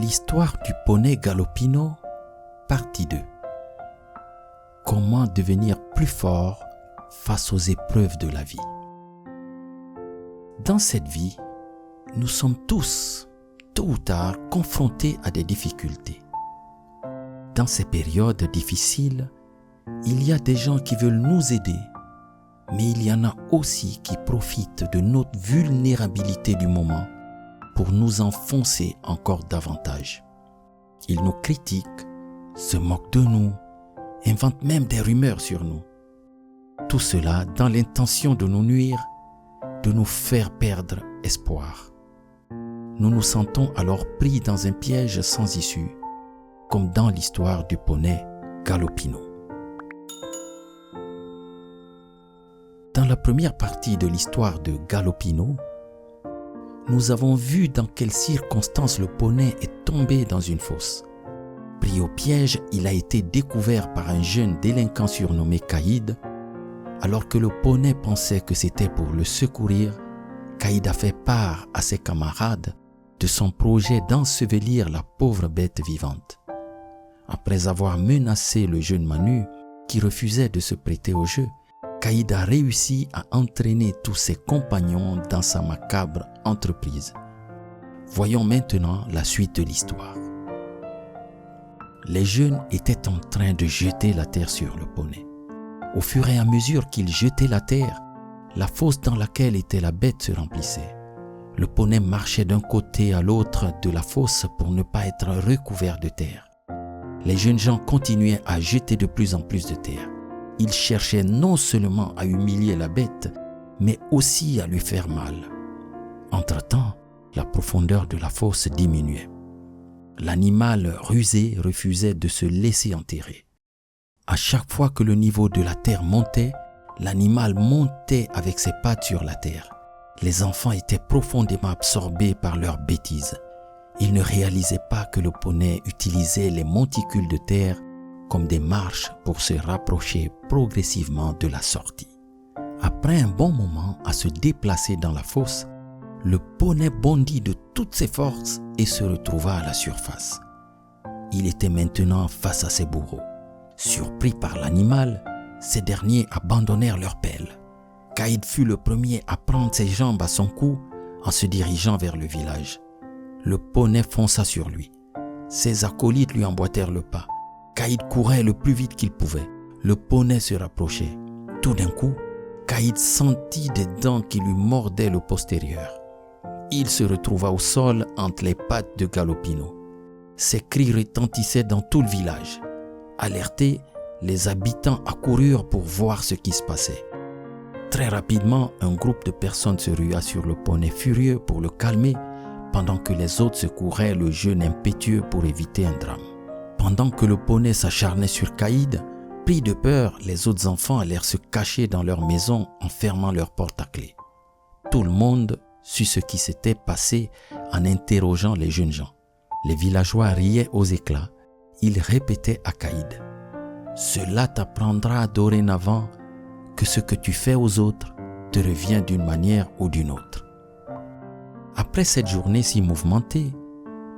L'histoire du poney Galopino, partie 2. Comment devenir plus fort face aux épreuves de la vie. Dans cette vie, nous sommes tous, tôt ou tard, confrontés à des difficultés. Dans ces périodes difficiles, il y a des gens qui veulent nous aider, mais il y en a aussi qui profitent de notre vulnérabilité du moment pour nous enfoncer encore davantage. Ils nous critiquent, se moquent de nous, inventent même des rumeurs sur nous. Tout cela dans l'intention de nous nuire, de nous faire perdre espoir. Nous nous sentons alors pris dans un piège sans issue, comme dans l'histoire du poney Galopino. Dans la première partie de l'histoire de Galopino, nous avons vu dans quelles circonstances le poney est tombé dans une fosse. Pris au piège, il a été découvert par un jeune délinquant surnommé Caïd. Alors que le poney pensait que c'était pour le secourir, Caïd a fait part à ses camarades de son projet d'ensevelir la pauvre bête vivante. Après avoir menacé le jeune Manu, qui refusait de se prêter au jeu, Caïd a réussi à entraîner tous ses compagnons dans sa macabre entreprise. Voyons maintenant la suite de l'histoire. Les jeunes étaient en train de jeter la terre sur le poney. Au fur et à mesure qu'ils jetaient la terre, la fosse dans laquelle était la bête se remplissait. Le poney marchait d'un côté à l'autre de la fosse pour ne pas être recouvert de terre. Les jeunes gens continuaient à jeter de plus en plus de terre. Ils cherchaient non seulement à humilier la bête, mais aussi à lui faire mal. Entre-temps, la profondeur de la fosse diminuait. L'animal rusé refusait de se laisser enterrer. À chaque fois que le niveau de la terre montait, l'animal montait avec ses pattes sur la terre. Les enfants étaient profondément absorbés par leurs bêtises. Ils ne réalisaient pas que le poney utilisait les monticules de terre comme des marches pour se rapprocher progressivement de la sortie. Après un bon moment à se déplacer dans la fosse, le poney bondit de toutes ses forces et se retrouva à la surface. Il était maintenant face à ses bourreaux. Surpris par l'animal, ces derniers abandonnèrent leur pelle. Caïd fut le premier à prendre ses jambes à son cou en se dirigeant vers le village. Le poney fonça sur lui. Ses acolytes lui emboîtèrent le pas. Caïd courait le plus vite qu'il pouvait. Le poney se rapprochait. Tout d'un coup, Caïd sentit des dents qui lui mordaient le postérieur. Il se retrouva au sol entre les pattes de Galopino. Ses cris retentissaient dans tout le village. Alertés, les habitants accoururent pour voir ce qui se passait. Très rapidement, un groupe de personnes se rua sur le poney furieux pour le calmer, pendant que les autres secouraient le jeune impétueux pour éviter un drame. Pendant que le poney s'acharnait sur Caïd, pris de peur, les autres enfants allèrent se cacher dans leur maison en fermant leurs portes à clé. Tout le monde sut ce qui s'était passé en interrogeant les jeunes gens. Les villageois riaient aux éclats. Ils répétaient à Caïd: « Cela t'apprendra dorénavant que ce que tu fais aux autres te revient d'une manière ou d'une autre. » Après cette journée si mouvementée,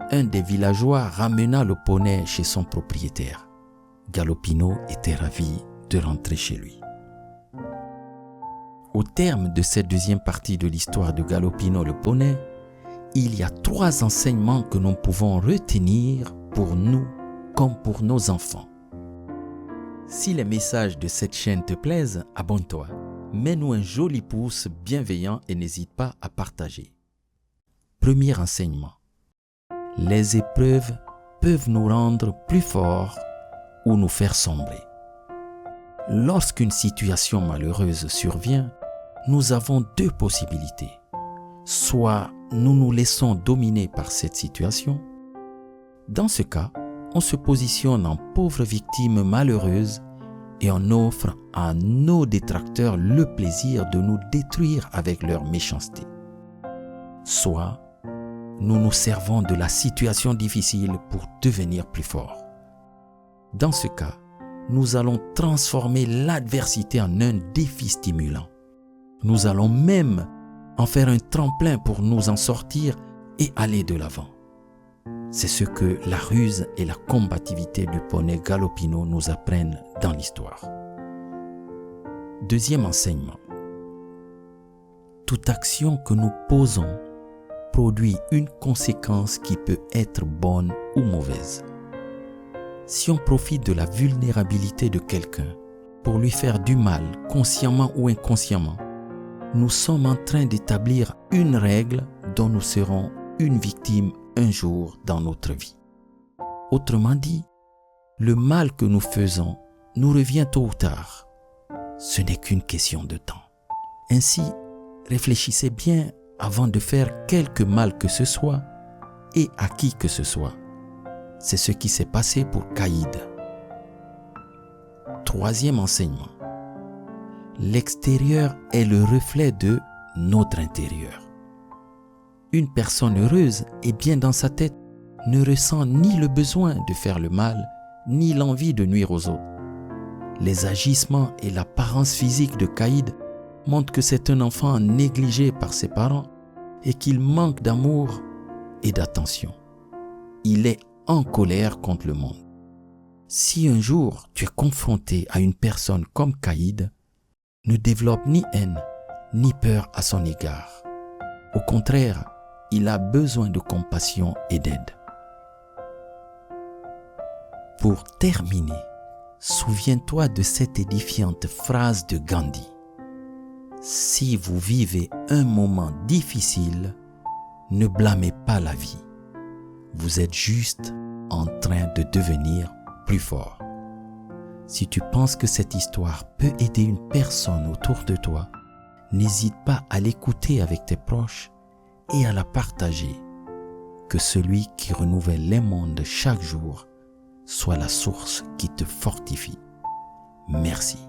un des villageois ramena le poney chez son propriétaire. Galopino était ravi de rentrer chez lui. Au terme de cette deuxième partie de l'histoire de Galopino le poney, il y a 3 enseignements que nous pouvons retenir pour nous comme pour nos enfants. Si les messages de cette chaîne te plaisent, abonne-toi, mets-nous un joli pouce bienveillant et n'hésite pas à partager. Premier enseignement. Les épreuves peuvent nous rendre plus forts ou nous faire sombrer. Lorsqu'une situation malheureuse survient, nous avons 2 possibilités. Soit nous nous laissons dominer par cette situation. Dans ce cas, on se positionne en pauvre victime malheureuse et on offre à nos détracteurs le plaisir de nous détruire avec leur méchanceté. Soit nous nous servons de la situation difficile pour devenir plus forts. Dans ce cas, nous allons transformer l'adversité en un défi stimulant. Nous allons même en faire un tremplin pour nous en sortir et aller de l'avant. C'est ce que la ruse et la combativité du poney Galopino nous apprennent dans l'histoire. Deuxième enseignement. Toute action que nous posons produit une conséquence qui peut être bonne ou mauvaise. Si on profite de la vulnérabilité de quelqu'un pour lui faire du mal, consciemment ou inconsciemment, nous sommes en train d'établir une règle dont nous serons une victime un jour dans notre vie. Autrement dit, le mal que nous faisons nous revient tôt ou tard. Ce n'est qu'une question de temps. Ainsi, réfléchissez bien avant de faire quelque mal que ce soit et à qui que ce soit. C'est ce qui s'est passé pour Caïd. Troisième enseignement. L'extérieur est le reflet de notre intérieur. Une personne heureuse et bien dans sa tête ne ressent ni le besoin de faire le mal, ni l'envie de nuire aux autres. Les agissements et l'apparence physique de Caïd montrent que c'est un enfant négligé par ses parents et qu'il manque d'amour et d'attention. Il est en colère contre le monde. Si un jour tu es confronté à une personne comme Caïd, ne développe ni haine ni peur à son égard. Au contraire, il a besoin de compassion et d'aide. Pour terminer, souviens-toi de cette édifiante phrase de Gandhi. Si vous vivez un moment difficile, ne blâmez pas la vie. Vous êtes juste en train de devenir plus fort. Si tu penses que cette histoire peut aider une personne autour de toi, n'hésite pas à l'écouter avec tes proches et à la partager. Que celui qui renouvelle les mondes chaque jour soit la source qui te fortifie. Merci.